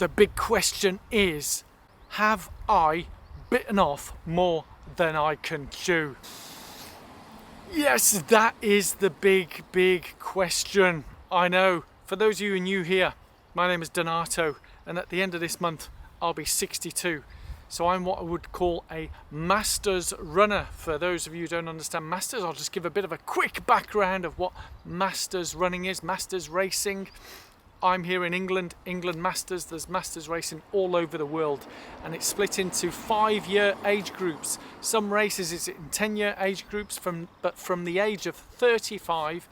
The big question is, have I bitten off more than I can chew? Yes, that is the big question. I know. For those of you who are new here, my name is Donato, and at the end of this month, I'll be 62. So I'm what I would call a Masters runner. For those of you who don't understand Masters, I'll just give a bit of a quick background of what Masters running is, Masters racing. I'm here in England, England Masters. There's Masters racing all over the world, and it's split into 5-year age groups. Some races is in 10-year age groups, but from the age of 35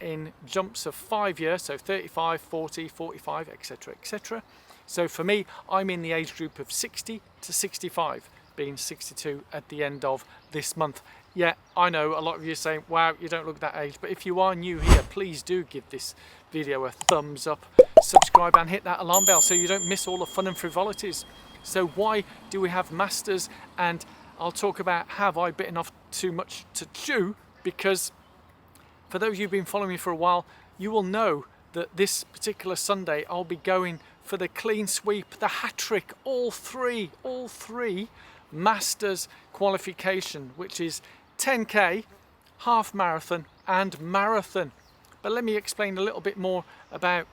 in jumps of 5 years, so 35, 40, 45, etc, etc. So for me, I'm in the age group of 60 to 65, being 62 at the end of this month. Yeah, I know a lot of you are saying, wow, you don't look that age, but if you are new here, please do give this video a thumbs up, subscribe and hit that alarm bell so you don't miss all the fun and frivolities. So why do we have Masters? And I'll talk about, have I bitten off too much to chew? Because for those of you who've been following me for a while, you will know that this particular Sunday I'll be going for the clean sweep, the hat trick, all three Masters qualification, which is 10k, half marathon and marathon. But let me explain a little bit more about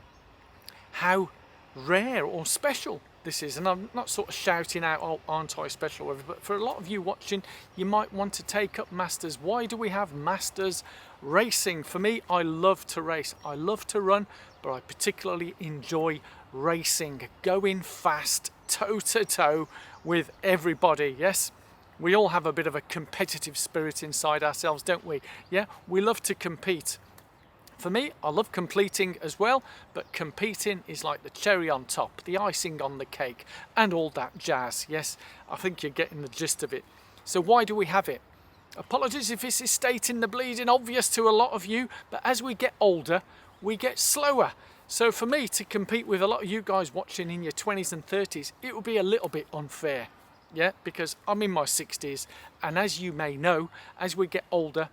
how rare or special this is. And I'm not sort of shouting out, oh, aren't I special, whatever, but for a lot of you watching, you might want to take up Masters. Why do we have Masters racing? For me, I love to race. I love to run, but I particularly enjoy racing, going fast, toe to toe with everybody. Yes, we all have a bit of a competitive spirit inside ourselves, don't we? Yeah, we love to compete. For me, I love completing as well, but competing is like the cherry on top, the icing on the cake, and all that jazz. Yes, I think you're getting the gist of it. So why do we have it? Apologies if this is stating the bleeding obvious to a lot of you, but as we get older, we get slower. So for me to compete with a lot of you guys watching in your 20s and 30s, it would be a little bit unfair. Yeah, because I'm in my 60s, and as you may know, as we get older,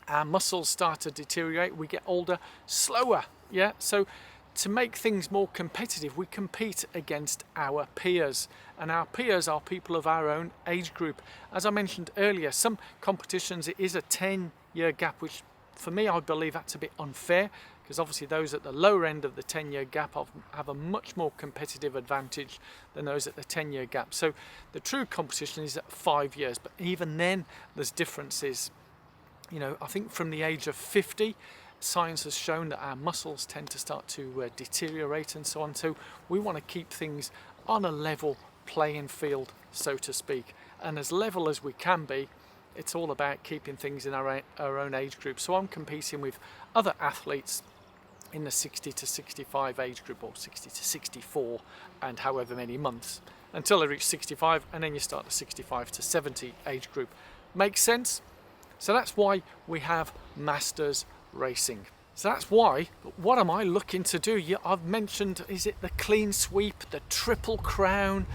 our muscles start to deteriorate, we get older, slower. Yeah, so to make things more competitive, we compete against our peers, and our peers are people of our own age group. As I mentioned earlier, some competitions it is a 10-year gap, which for me I believe that's a bit unfair, because obviously those at the lower end of the 10-year gap have a much more competitive advantage than those at the 10-year gap. So the true competition is at 5 years, but even then there's differences. You know, I think from the age of 50, science has shown that our muscles tend to start to deteriorate and so on. So we want to keep things on a level playing field, so to speak. And as level as we can be, it's all about keeping things in our own age group. So I'm competing with other athletes in the 60 to 65 age group, or 60 to 64, and however many months, until I reach 65, and then you start the 65 to 70 age group. Makes sense? So that's why we have Masters racing. So that's why, but what am I looking to do? Yeah, I've mentioned, is it the clean sweep, the triple crown,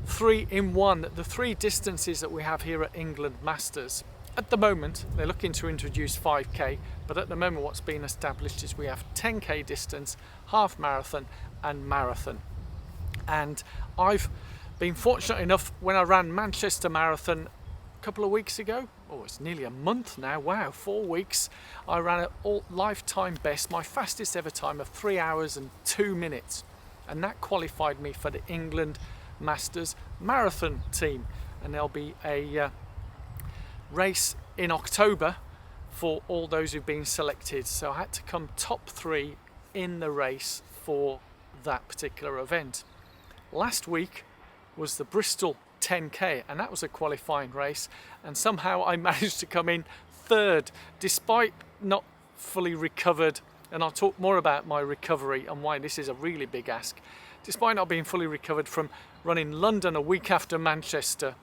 3-in-1, the 3 distances that we have here at England Masters. At the moment, they're looking to introduce 5k, but at the moment what's been established is we have 10k distance, half marathon and marathon. And I've been fortunate enough, when I ran Manchester Marathon a couple of weeks ago, oh, it's nearly a month now, wow, 4 weeks, I ran an lifetime best, my fastest ever time of 3 hours and 2 minutes. And that qualified me for the England Masters Marathon team. And there'll be a race in October for all those who've been selected. So I had to come top 3 in the race for that particular event. Last week was the Bristol 10k, and that was a qualifying race, and somehow I managed to come in 3rd despite not fully recovered, and I'll talk more about my recovery and why this is a really big ask. Despite not being fully recovered from running London a week after Manchester.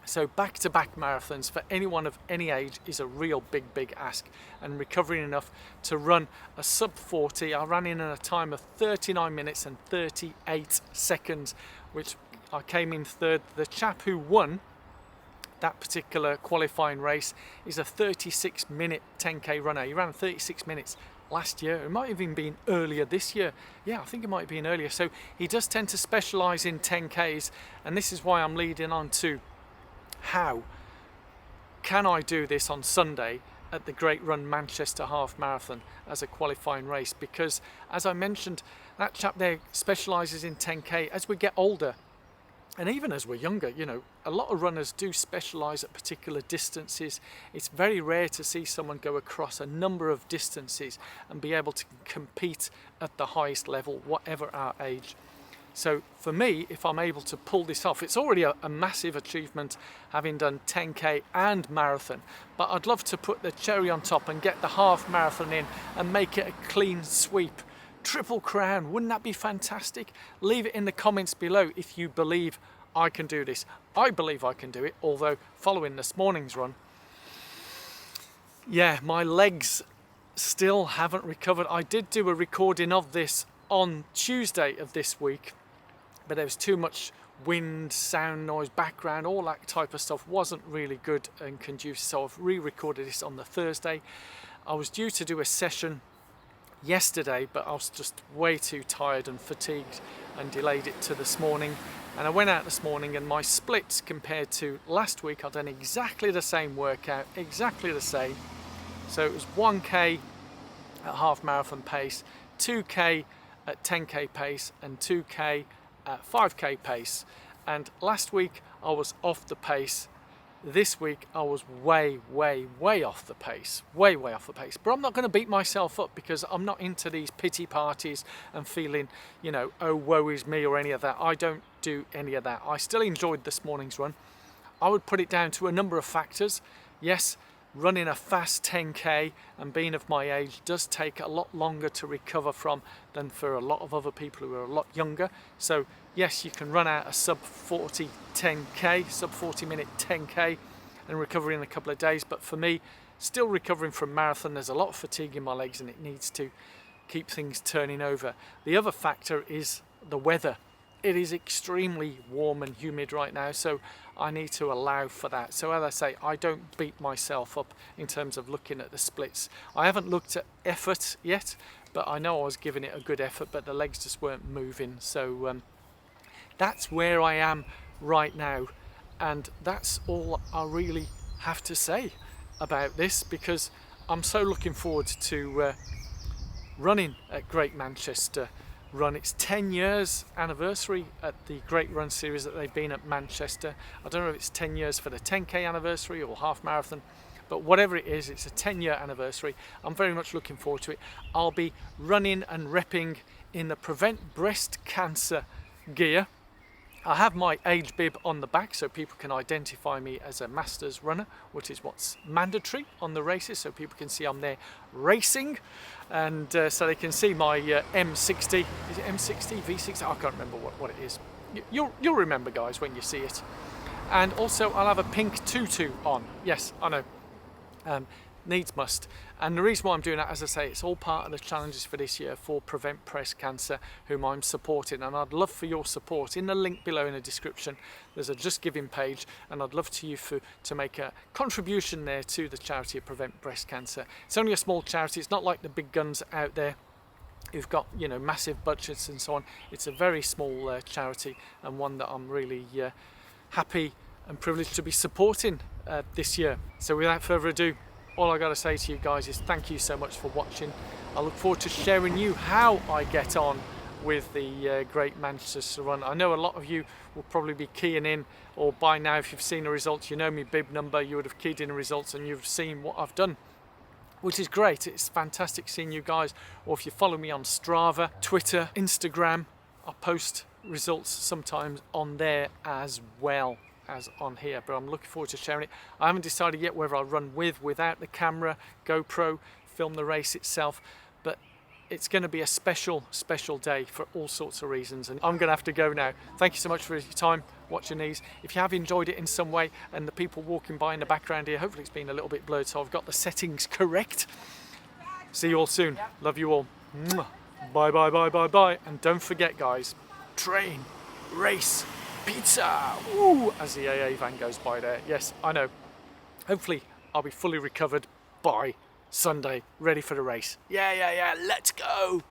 So back-to-back marathons for anyone of any age is a real big ask, and recovering enough to run a sub 40, I ran in at a time of 39 minutes and 38 seconds, which I came in 3rd. The chap who won that particular qualifying race is a 36-minute 10k runner. He ran 36 minutes last year. It might have even been earlier this year. Yeah, I think it might have been earlier. So he does tend to specialise in 10Ks, and this is why I'm leading on to how can I do this on Sunday at the Great Run Manchester Half Marathon as a qualifying race, because as I mentioned, that chap there specialises in 10K. As we get older, and even as we're younger, you know, a lot of runners do specialise at particular distances. It's very rare to see someone go across a number of distances and be able to compete at the highest level, whatever our age. So for me, if I'm able to pull this off, it's already a massive achievement having done 10K and marathon, but I'd love to put the cherry on top and get the half marathon in and make it a clean sweep. Triple crown, wouldn't that be fantastic? Leave it in the comments below if you believe I can do this. I believe I can do it, although following this morning's run, yeah, my legs still haven't recovered. I did do a recording of this on Tuesday of this week, but there was too much wind, sound, noise, background, all that type of stuff wasn't really good and conducive, so I've re-recorded this on the Thursday. I was due to do a session yesterday, but I was just way too tired and fatigued and delayed it to this morning. And I went out this morning, and my splits compared to last week, I've done exactly the same workout, exactly the same. So it was 1K at half marathon pace, 2K at 10K pace, and 2K at 5K pace. And last week I was off the pace. This week I was way off the pace, way off the pace. But I'm not going to beat myself up, because I'm not into these pity parties and feeling, you know, oh woe is me or any of that. I don't do any of that. I still enjoyed this morning's run. I would put it down to a number of factors. Yes, running a fast 10K and being of my age does take a lot longer to recover from than for a lot of other people who are a lot younger. So yes, you can run out a sub 40 10K, sub 40 minute 10K and recover in a couple of days. But for me, still recovering from marathon, there's a lot of fatigue in my legs and it needs to keep things turning over. The other factor is the weather. It is extremely warm and humid right now, so I need to allow for that. So as I say, I don't beat myself up in terms of looking at the splits. I haven't looked at effort yet, but I know I was giving it a good effort, but the legs just weren't moving. So that's where I am right now, and that's all I really have to say about this, because I'm so looking forward to running at Great Manchester Run. It's 10 years anniversary at the Great Run series that they've been at Manchester. I don't know if it's 10 years for the 10K anniversary or half marathon, but whatever it is, it's a 10-year anniversary. I'm very much looking forward to it. I'll be running and repping in the Prevent Breast Cancer gear. I have my age bib on the back so people can identify me as a masters runner, which is what's mandatory on the races, so people can see I'm there racing, and so they can see my M60. Is it M60, V60? I can't remember what it is. You'll remember, guys, when you see it. And also I'll have a pink tutu on. Yes, I know. Needs must. And the reason why I'm doing that, as I say, it's all part of the challenges for this year for Prevent Breast Cancer, whom I'm supporting, and I'd love for your support. In the link below in the description, there's a Just Giving page, and I'd love to make a contribution there to the charity of Prevent Breast Cancer. It's only a small charity. It's not like the big guns out there who've got, you know, massive budgets and so on. It's a very small charity, and one that I'm really happy and privileged to be supporting this year. So without further ado, all I got to say to you guys is thank you so much for watching. I look forward to sharing you how I get on with the Great Manchester Run. I know a lot of you will probably be keying in, or by now if you've seen the results, you know my bib number, you would have keyed in the results and you've seen what I've done, which is great. It's fantastic seeing you guys. Or if you follow me on Strava, Twitter, Instagram, I post results sometimes on there as well as on here, but I'm looking forward to sharing it. I haven't decided yet whether I'll run with, without the camera, GoPro, film the race itself, but it's going to be a special day for all sorts of reasons, and I'm going to have to go now. Thank you so much for your time watching these. If you have enjoyed it in some way, and the people walking by in the background here, hopefully it's been a little bit blurred, so I've got the settings correct. See you all soon. Love you all. Bye, and don't forget, guys, train, race, pizza, woo, as the AA van goes by there. Yes, I know. Hopefully I'll be fully recovered by Sunday, ready for the race. Yeah, let's go.